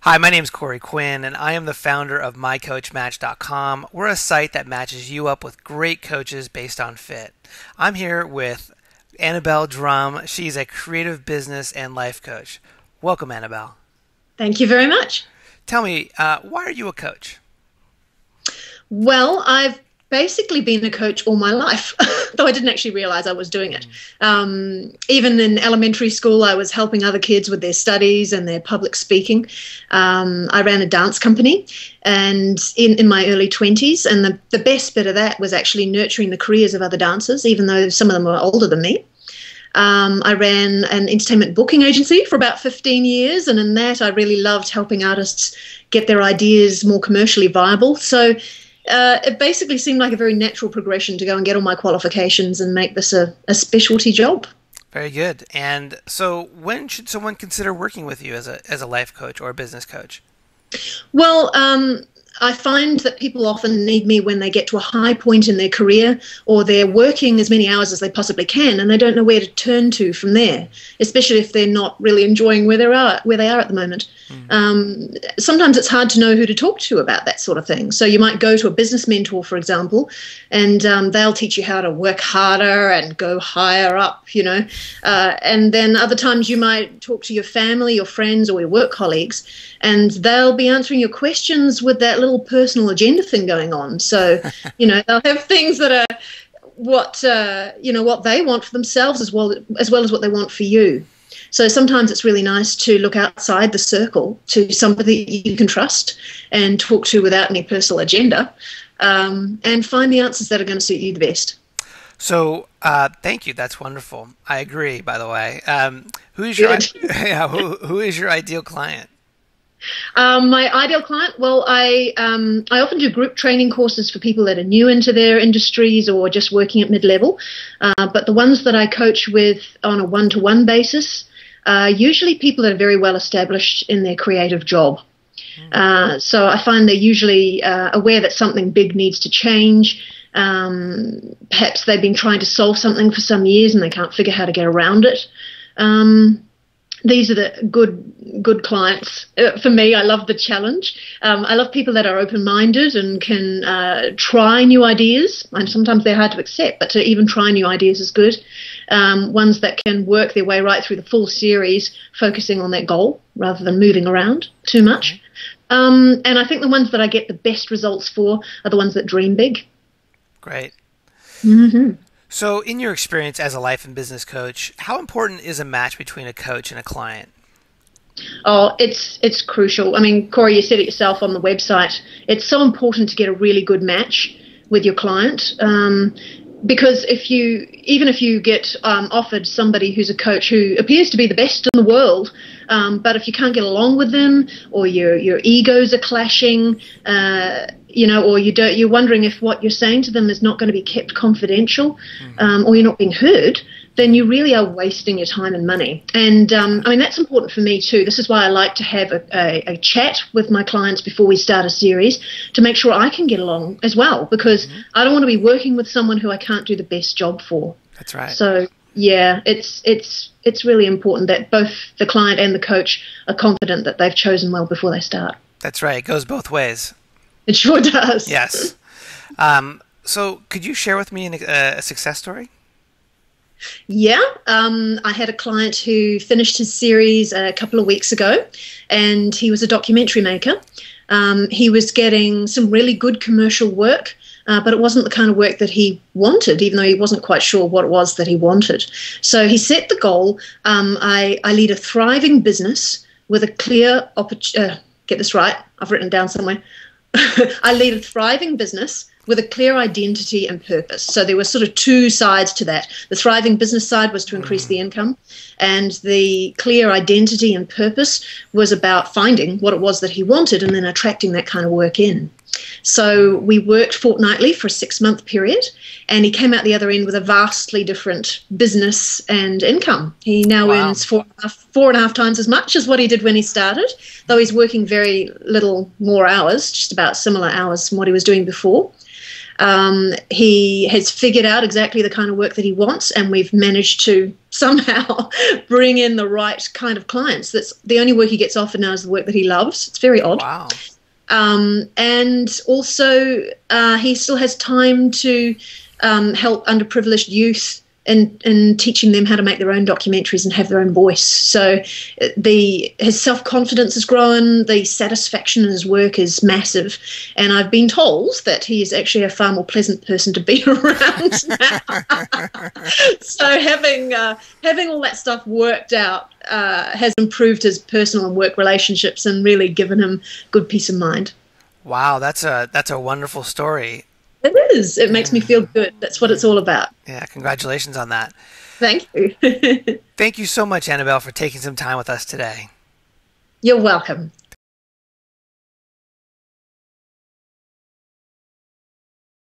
Hi, my name is Corey Quinn, and I am the founder of MyCoachMatch.com. We're a site that matches you up with great coaches based on fit. I'm here with Annabelle Drumm. She's a creative business and life coach. Welcome, Annabelle. Thank you very much. Tell me, why are you a coach? Well, I've basically been a coach all my life, though I didn't actually realize I was doing it. Even in elementary school, I was helping other kids with their studies and their public speaking. I ran a dance company and in my early 20s, and the best bit of that was actually nurturing the careers of other dancers, even though some of them were older than me. I ran an entertainment booking agency for about 15 years, and in that I really loved helping artists get their ideas more commercially viable. So it basically seemed like a very natural progression to go and get all my qualifications and make this a specialty job. Very good. And so when should someone consider working with you as a life coach or a business coach? Well, I find that people often need me when they get to a high point in their career, or they're working as many hours as they possibly can and they don't know where to turn to from there, especially if they're not really enjoying where they are at the moment. Sometimes it's hard to know who to talk to about that sort of thing. So you might go to a business mentor, for example, and they'll teach you how to work harder and go higher up, and then other times you might talk to your family, your friends, or your work colleagues, and they'll be answering your questions with that little personal agenda thing going on. So, they'll have things that are what they want for themselves as well as what they want for you. So sometimes it's really nice to look outside the circle to somebody you can trust and talk to without any personal agenda, and find the answers that are going to suit you the best. So thank you. That's wonderful. I agree, by the way. Who is your ideal client? My ideal client, well, I often do group training courses for people that are new into their industries or just working at mid-level. But the ones that I coach with on a one-to-one basis are usually people that are very well established in their creative job. So I find they're usually aware that something big needs to change. Perhaps they've been trying to solve something for some years and they can't figure how to get around it. These are the good clients. For me, I love the challenge. I love people that are open-minded and can try new ideas. And sometimes they're hard to accept, but to even try new ideas is good. Ones that can work their way right through the full series, focusing on that goal rather than moving around too much. And I think the ones that I get the best results for are the ones that dream big. Great. Mm-hmm. So in your experience as a life and business coach, how important is a match between a coach and a client? Oh, it's crucial. I mean, Corey, you said it yourself on the website. It's so important to get a really good match with your client, because if you get offered somebody who's a coach who appears to be the best in the world, but if you can't get along with them, or your egos are clashing, or you're wondering if what you're saying to them is not going to be kept confidential, or you're not being heard, then you really are wasting your time and money. And that's important for me too. This is why I like to have a chat with my clients before we start a series to make sure I can get along as well, because I don't want to be working with someone who I can't do the best job for. That's right. So yeah, it's really important that both the client and the coach are confident that they've chosen well before they start. That's right. It goes both ways. It sure does. Yes. So could you share with me a success story? Yeah, I had a client who finished his series a couple of weeks ago, and he was a documentary maker. He was getting some really good commercial work, but it wasn't the kind of work that he wanted, even though he wasn't quite sure what it was that he wanted. So he set the goal, I lead a thriving business with a clear get this right, I've written it down somewhere. I lead a thriving business with a clear identity and purpose. So there were sort of two sides to that. The thriving business side was to increase the income, and the clear identity and purpose was about finding what it was that he wanted and then attracting that kind of work in. So we worked fortnightly for a 6-month period, and he came out the other end with a vastly different business and income. He now earns four and a half times as much as what he did when he started, though he's working very little more hours, just about similar hours from what he was doing before. He has figured out exactly the kind of work that he wants, and we've managed to somehow bring in the right kind of clients. That's the only work he gets offered now is the work that he loves. It's very odd. Wow. And also, he still has time to help underprivileged youth in teaching them how to make their own documentaries and have their own voice. So his self-confidence has grown, the satisfaction in his work is massive, and I've been told that he is actually a far more pleasant person to be around now. So having all that stuff worked out has improved his personal and work relationships and really given him good peace of mind. Wow, that's a wonderful story. It is. It makes me feel good. That's what it's all about. Yeah, congratulations on that. Thank you. Thank you so much, Annabelle, for taking some time with us today. You're welcome.